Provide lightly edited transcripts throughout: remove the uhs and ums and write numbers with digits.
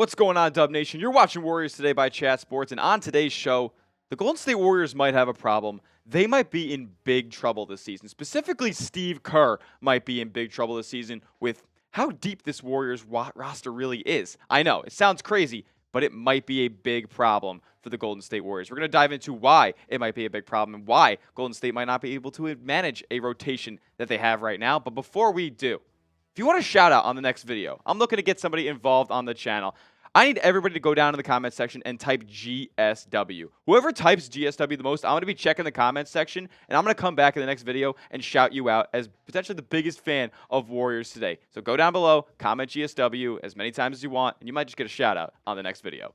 What's going on, Dub Nation? You're watching Warriors Today by Chat Sports, and on today's show, the Golden State Warriors might have a problem. They might be in big trouble this season. Specifically, Steve Kerr might be in big trouble this season with how deep this Warriors roster really is. I know, it sounds crazy, but it might be a big problem for the Golden State Warriors. We're going to dive into why it might be a big problem and why Golden State might not be able to manage a rotation that they have right now. But before we do, if you want a shout out on the next video, I'm looking to get somebody involved on the channel. I need everybody to go down in the comment section and type GSW. Whoever types GSW the most, I'm going to be checking the comments section, and I'm going to come back in the next video and shout you out as potentially the biggest fan of Warriors Today. So go down below, comment GSW as many times as you want, and you might just get a shout out on the next video.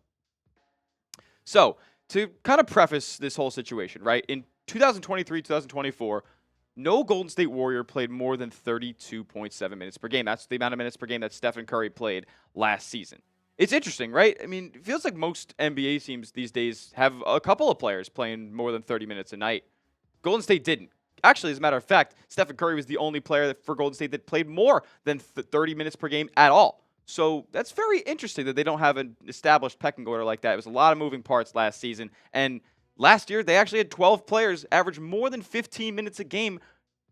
So, to kind of preface this whole situation, right, in 2023-2024, no Golden State Warrior played more than 32.7 minutes per game. That's the amount of minutes per game that Stephen Curry played last season. It's interesting, right? I mean, it feels like most NBA teams these days have a couple of players playing more than 30 minutes a night. Golden State didn't. Actually, as a matter of fact, Stephen Curry was the only player for Golden State that played more than 30 minutes per game at all. So that's very interesting that they don't have an established pecking order like that. It was a lot of moving parts last season. And last year, they actually had 12 players average more than 15 minutes a game.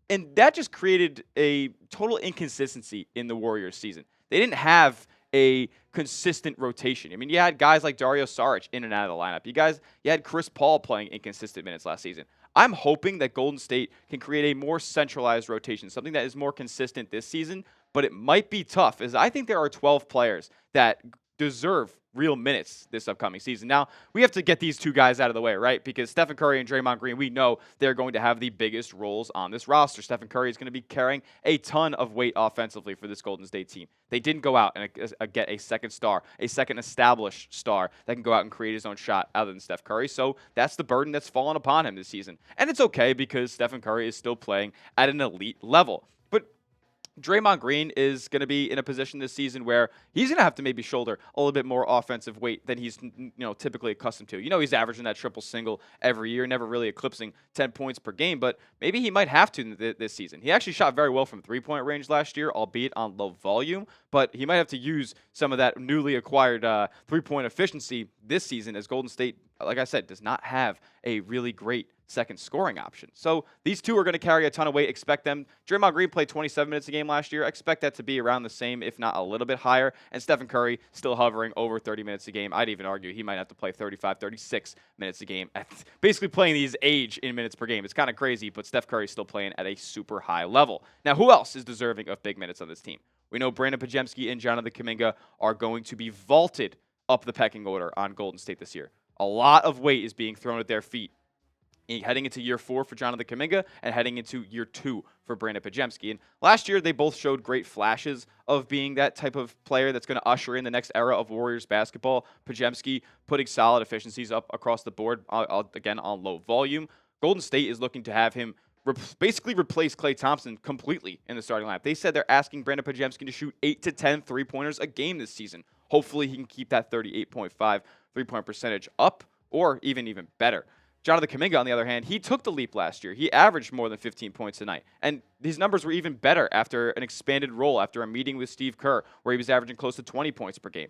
And that just created a total inconsistency in the Warriors season. They didn't have a consistent rotation. I mean, you had guys like Dario Saric in and out of the lineup. You had Chris Paul playing inconsistent minutes last season. I'm hoping that Golden State can create a more centralized rotation, something that is more consistent this season, but it might be tough, as I think there are 12 players that deserve real minutes this upcoming season. Now, we have to get these two guys out of the way, right? Because Stephen Curry and Draymond Green, we know they're going to have the biggest roles on this roster. Stephen Curry is going to be carrying a ton of weight offensively for this Golden State team. They didn't go out and get a second star, a second established star that can go out and create his own shot other than Steph Curry. So that's the burden that's fallen upon him this season. And it's okay because Stephen Curry is still playing at an elite level. But Draymond Green is going to be in a position this season where he's going to have to maybe shoulder a little bit more offensive weight than he's typically accustomed to. He's averaging that triple single every year, never really eclipsing 10 points per game, but maybe he might have to this season. He actually shot very well from three-point range last year, albeit on low volume, but he might have to use some of that newly acquired three-point efficiency this season, as Golden State, like I said, does not have a really great second scoring option. So these two are going to carry a ton of weight. Expect them. Draymond Green played 27 minutes a game last year. Expect that to be around the same, if not a little bit higher. And Stephen Curry still hovering over 30 minutes a game. I'd even argue he might have to play 35, 36 minutes a game. Basically playing these age in minutes per game. It's kind of crazy, but Steph Curry's still playing at a super high level. Now, who else is deserving of big minutes on this team? We know Brandon Podziemski and Jonathan Kaminga are going to be vaulted up the pecking order on Golden State this year. A lot of weight is being thrown at their feet heading into year 4 for Jonathan Kaminga and heading into year 2 for Brandon Podziemski. And last year, they both showed great flashes of being that type of player that's going to usher in the next era of Warriors basketball. Podziemski putting solid efficiencies up across the board, again, on low volume. Golden State is looking to have him basically replace Klay Thompson completely in the starting lineup. They said they're asking Brandon Podziemski to shoot 8 to 10 three-pointers a game this season. Hopefully, he can keep that 38.5 three-point percentage up or even better. Jonathan Kaminga, on the other hand, he took the leap last year. He averaged more than 15 points a night. And these numbers were even better after an expanded role, after a meeting with Steve Kerr, where he was averaging close to 20 points per game.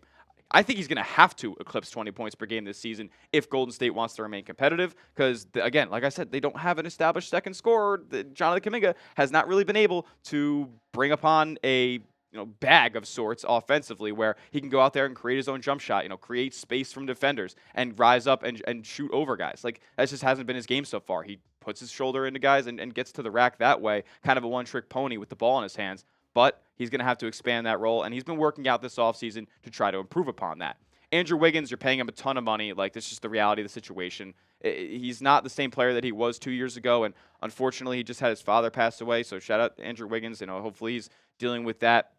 I think he's going to have to eclipse 20 points per game this season if Golden State wants to remain competitive because, again, like I said, they don't have an established second scorer. Jonathan Kaminga has not really been able to bring upon a bag of sorts offensively where he can go out there and create his own jump shot, create space from defenders and rise up and shoot over guys. Like, that just hasn't been his game so far. He puts his shoulder into guys and gets to the rack that way, kind of a one-trick pony with the ball in his hands. But he's going to have to expand that role, and he's been working out this offseason to try to improve upon that. Andrew Wiggins, you're paying him a ton of money. Like, this is just the reality of the situation. He's not the same player that he was 2 years ago, and unfortunately, he just had his father pass away. So shout out to Andrew Wiggins. Hopefully he's dealing with that.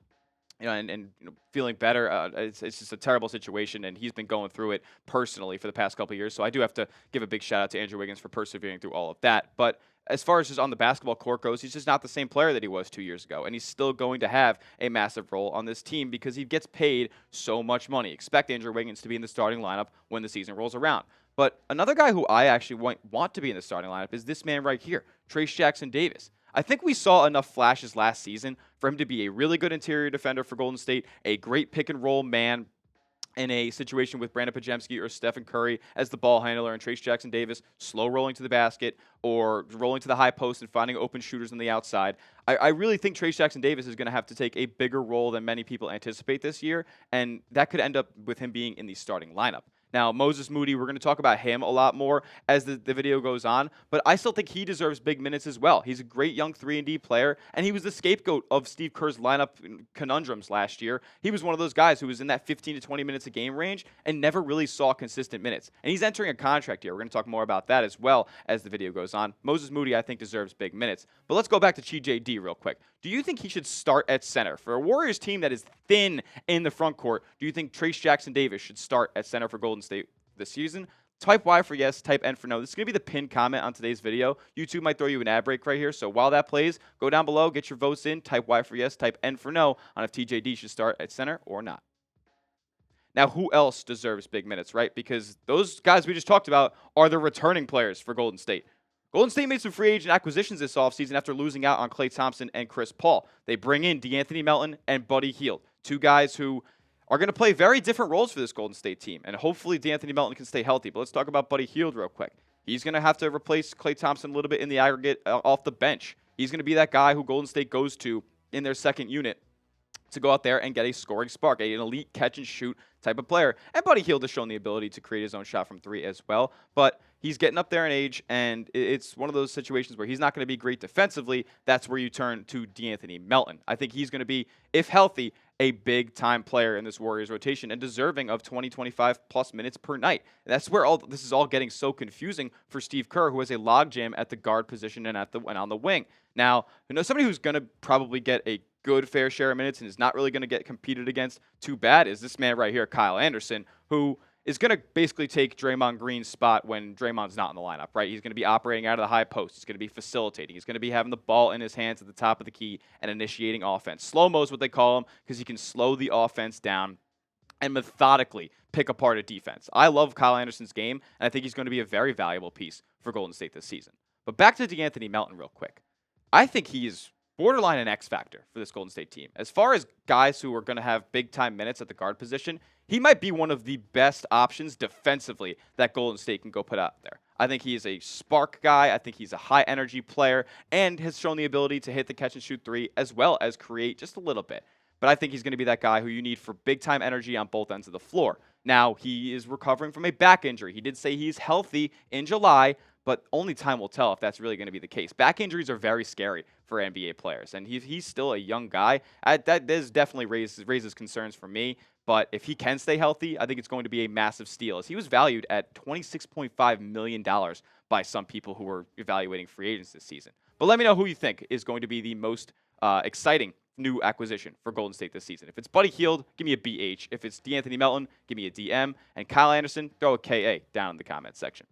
And feeling better. It's just a terrible situation, and he's been going through it personally for the past couple of years. So I do have to give a big shout out to Andrew Wiggins for persevering through all of that. But as far as just on the basketball court goes, he's just not the same player that he was 2 years ago, and he's still going to have a massive role on this team because he gets paid so much money. Expect Andrew Wiggins to be in the starting lineup when the season rolls around. But another guy who I actually want to be in the starting lineup is this man right here, Trayce Jackson Davis. I think we saw enough flashes last season for him to be a really good interior defender for Golden State, a great pick-and-roll man, in a situation with Brandon Pajemski or Stephen Curry as the ball handler and Trayce Jackson Davis slow rolling to the basket or rolling to the high post and finding open shooters on the outside. I really think Trayce Jackson Davis is going to have to take a bigger role than many people anticipate this year, and that could end up with him being in the starting lineup. Now, Moses Moody, we're going to talk about him a lot more as the video goes on, but I still think he deserves big minutes as well. He's a great young 3-and-D player, and he was the scapegoat of Steve Kerr's lineup conundrums last year. He was one of those guys who was in that 15 to 20 minutes a game range and never really saw consistent minutes. And he's entering a contract year. We're going to talk more about that as well as the video goes on. Moses Moody, I think, deserves big minutes. But let's go back to TJD real quick. Do you think he should start at center? For a Warriors team that is thin in the front court, do you think Trayce Jackson Davis should start at center for Golden State this season? Type Y for yes, type N for no. This is going to be the pinned comment on today's video. YouTube might throw you an ad break right here. So while that plays, go down below, get your votes in. Type Y for yes, type N for no on if TJD should start at center or not. Now, who else deserves big minutes, right? Because those guys we just talked about are the returning players for Golden State. Golden State made some free agent acquisitions this offseason after losing out on Klay Thompson and Chris Paul. They bring in DeAnthony Melton and Buddy Hield, two guys who are going to play very different roles for this Golden State team. And hopefully DeAnthony Melton can stay healthy. But let's talk about Buddy Hield real quick. He's going to have to replace Klay Thompson a little bit in the aggregate off the bench. He's going to be that guy who Golden State goes to in their second unit to go out there and get a scoring spark, an elite catch-and-shoot type of player. And Buddy Hield has shown the ability to create his own shot from three as well. But he's getting up there in age, and it's one of those situations where he's not going to be great defensively. That's where you turn to DeAnthony Melton. I think he's going to be, if healthy, a big-time player in this Warriors rotation and deserving of 20, 25-plus minutes per night. And that's where this is all getting so confusing for Steve Kerr, who has a logjam at the guard position and on the wing. Now, somebody who's going to probably get a good fair share of minutes and is not really going to get competed against too bad is this man right here, Kyle Anderson, who is going to basically take Draymond Green's spot when Draymond's not in the lineup, right? He's going to be operating out of the high post. He's going to be facilitating. He's going to be having the ball in his hands at the top of the key and initiating offense. Slow-mo is what they call him because he can slow the offense down and methodically pick apart a defense. I love Kyle Anderson's game, and I think he's going to be a very valuable piece for Golden State this season. But back to DeAnthony Melton real quick. I think he is borderline an X factor for this Golden State team. As far as guys who are going to have big-time minutes at the guard position, he might be one of the best options defensively that Golden State can go put out there. I think he is a spark guy. I think he's a high-energy player and has shown the ability to hit the catch-and-shoot three as well as create just a little bit. But I think he's going to be that guy who you need for big-time energy on both ends of the floor. Now, he is recovering from a back injury. He did say he's healthy in July, but only time will tell if that's really going to be the case. Back injuries are very scary for NBA players, and he's still a young guy. That does definitely raises concerns for me, but if he can stay healthy, I think it's going to be a massive steal, as he was valued at $26.5 million by some people who were evaluating free agents this season. But let me know who you think is going to be the most exciting new acquisition for Golden State this season. If it's Buddy Hield, give me a BH. If it's DeAnthony Melton, give me a DM. And Kyle Anderson, throw a KA down in the comments section.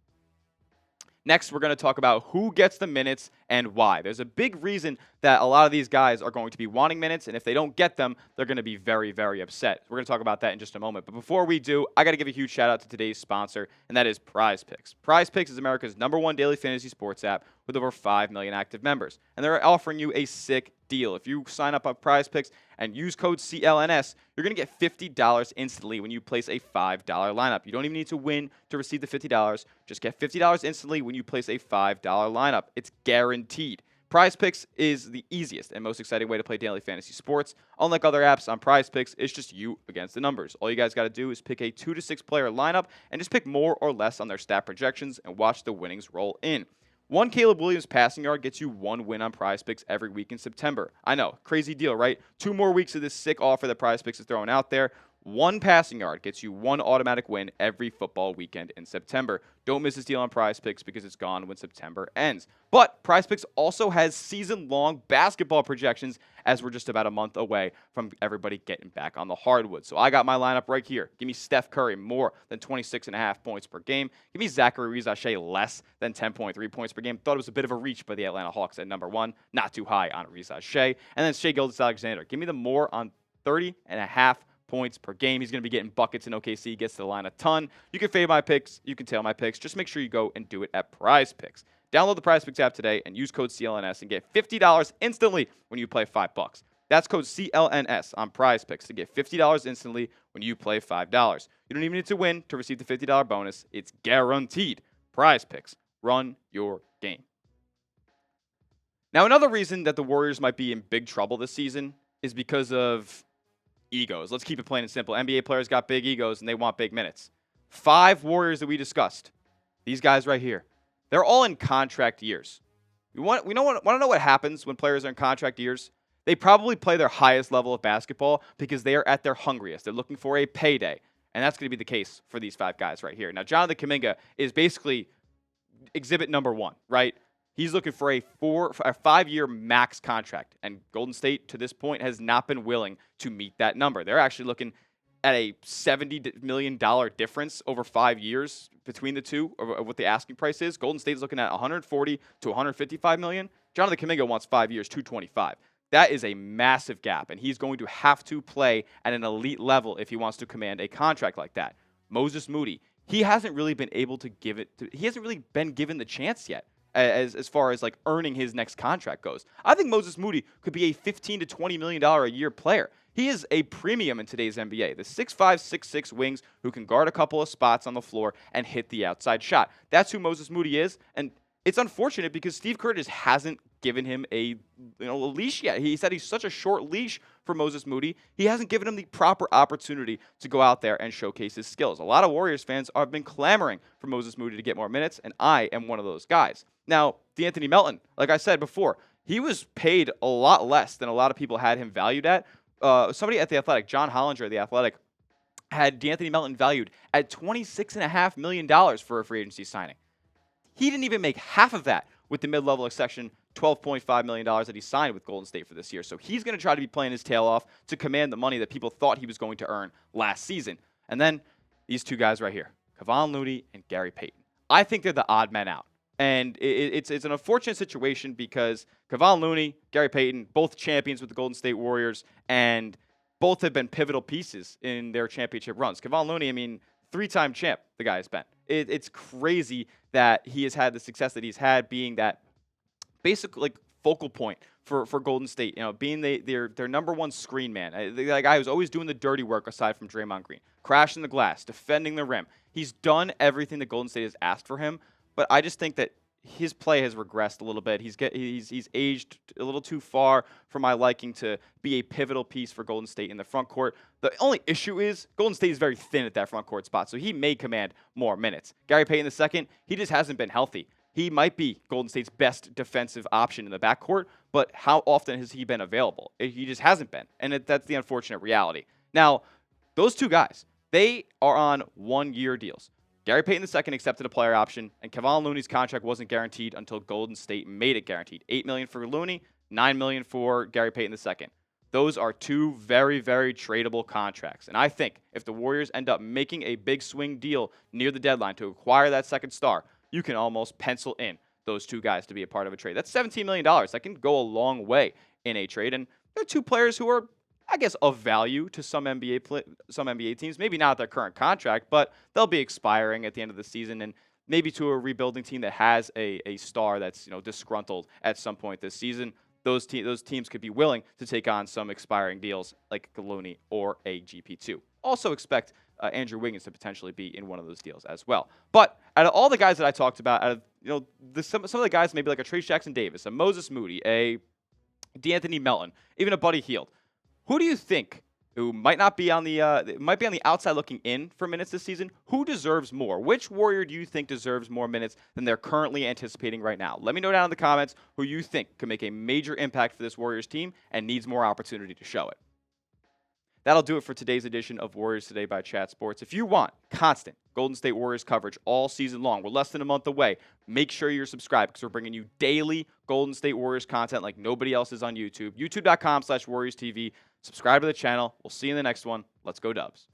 Next, we're going to talk about who gets the minutes and why. There's a big reason that a lot of these guys are going to be wanting minutes, and if they don't get them, they're going to be very, very upset. We're going to talk about that in just a moment. But before we do, I got to give a huge shout out to today's sponsor, and that is Prize Picks. Prize Picks is America's #1 daily fantasy sports app with over 5 million active members, and they're offering you a sick deal. If you sign up on Prize Picks and use code CLNS, you're going to get $50 instantly when you place a $5 lineup. You don't even need to win to receive the $50. Just get $50 instantly when you place a $5 lineup. It's guaranteed. Prize Picks is the easiest and most exciting way to play daily fantasy sports. Unlike other apps on Prize Picks, it's just you against the numbers. All you guys got to do is pick a 2 to 6 player lineup and just pick more or less on their stat projections and watch the winnings roll in. One Caleb Williams passing yard gets you 1 win on Prize Picks every week in September. I know, crazy deal, right? 2 more weeks of this sick offer that Prize Picks is throwing out there. 1 passing yard gets you 1 automatic win every football weekend in September. Don't miss this deal on Prize Picks because it's gone when September ends. But Prize Picks also has season-long basketball projections as we're just about a month away from everybody getting back on the hardwood. So I got my lineup right here. Give me Steph Curry more than 26.5 points per game. Give me Zachary Rizache less than 10.3 points per game. Thought it was a bit of a reach by the Atlanta Hawks at #1. Not too high on Rizache. And then Shai Gilgeous-Alexander. Give me the more on 30.5 points per game. He's going to be getting buckets in OKC. He gets to the line a ton. You can fade my picks. You can tail my picks. Just make sure you go and do it at Prize Picks. Download the Prize Picks app today and use code CLNS and get $50 instantly when you play $5. That's code CLNS on Prize Picks to get $50 instantly when you play $5. You don't even need to win to receive the $50 bonus. It's guaranteed. Prize Picks. Run your game. Now, another reason that the Warriors might be in big trouble this season is because of egos. Let's keep it plain and simple. NBA players got big egos and they want big minutes. 5 Warriors that we discussed, these guys right here, they're all in contract years. We want to know what happens when players are in contract years? They probably play their highest level of basketball because they are at their hungriest. They're looking for a payday. And that's going to be the case for these 5 guys right here. Now, Jonathan Kaminga is basically exhibit number 1, right? He's looking for a 5-year max contract. And Golden State, to this point, has not been willing to meet that number. They're actually looking at a $70 million difference over 5 years between the two of what the asking price is. Golden State is looking at 140 to 155 million. Jonathan Kaminga wants 5 years, 225. That is a massive gap, and he's going to have to play at an elite level if he wants to command a contract like that. Moses Moody, he hasn't really been able to he hasn't really been given the chance yet as far as like earning his next contract goes. I think Moses Moody could be a $15 to $20 million a year player. He is a premium in today's NBA. The 6'5", 6'6" wings who can guard a couple of spots on the floor and hit the outside shot. That's who Moses Moody is, and it's unfortunate because Steve Kerr just hasn't given him a leash yet. He said he's such a short leash for Moses Moody. He hasn't given him the proper opportunity to go out there and showcase his skills. A lot of Warriors fans have been clamoring for Moses Moody to get more minutes, and I am one of those guys. Now, DeAnthony Melton, like I said before, he was paid a lot less than a lot of people had him valued at. Somebody at The Athletic, John Hollinger at The Athletic, had DeAnthony Melton valued at $26.5 million for a free agency signing. He didn't even make half of that with the mid-level exception, $12.5 million that he signed with Golden State for this year. So he's going to try to be playing his tail off to command the money that people thought he was going to earn last season. And then these 2 guys right here, Kevon Looney and Gary Payton. I think they're the odd men out. And it's an unfortunate situation because Kevon Looney, Gary Payton, both champions with the Golden State Warriors, and both have been pivotal pieces in their championship runs. Kevon Looney, 3-time champ the guy has been. It's crazy that he has had the success that he's had, being that basic focal point for Golden State, being their number 1 screen man. The guy who's always doing the dirty work aside from Draymond Green, crashing the glass, defending the rim. He's done everything that Golden State has asked for him, but I just think that his play has regressed a little bit. He's aged a little too far for my liking to be a pivotal piece for Golden State in the front court. The only issue is Golden State is very thin at that front court spot, so he may command more minutes. Gary Payton II, he just hasn't been healthy. He might be Golden State's best defensive option in the backcourt, but how often has he been available? He just hasn't been, and that's the unfortunate reality. Now, those 2 guys, they are on 1-year deals. Gary Payton II accepted a player option, and Kevon Looney's contract wasn't guaranteed until Golden State made it guaranteed. $8 million for Looney, $9 million for Gary Payton II. Those are 2 very, very tradable contracts. And I think if the Warriors end up making a big swing deal near the deadline to acquire that second star, you can almost pencil in those 2 guys to be a part of a trade. That's $17 million. That can go a long way in a trade. And they're 2 players who are, I guess, of value to some NBA teams. Maybe not at their current contract, but they'll be expiring at the end of the season, and maybe to a rebuilding team that has a star that's disgruntled at some point this season. Those teams could be willing to take on some expiring deals like Looney or a GP2. Also expect Andrew Wiggins to potentially be in one of those deals as well. But out of all the guys that I talked about, out of some of the guys, maybe like a Trayce Jackson Davis, a Moses Moody, a DeAnthony Melton, even a Buddy Hield, who do you think, who might be on the outside looking in for minutes this season, who deserves more? Which Warrior do you think deserves more minutes than they're currently anticipating right now? Let me know down in the comments who you think could make a major impact for this Warriors team and needs more opportunity to show it. That'll do it for today's edition of Warriors Today by Chat Sports. If you want constant Golden State Warriors coverage all season long, we're less than a month away. Make sure you're subscribed because we're bringing you daily Golden State Warriors content like nobody else is on YouTube. YouTube.com/WarriorsTV. Subscribe to the channel. We'll see you in the next one. Let's go Dubs.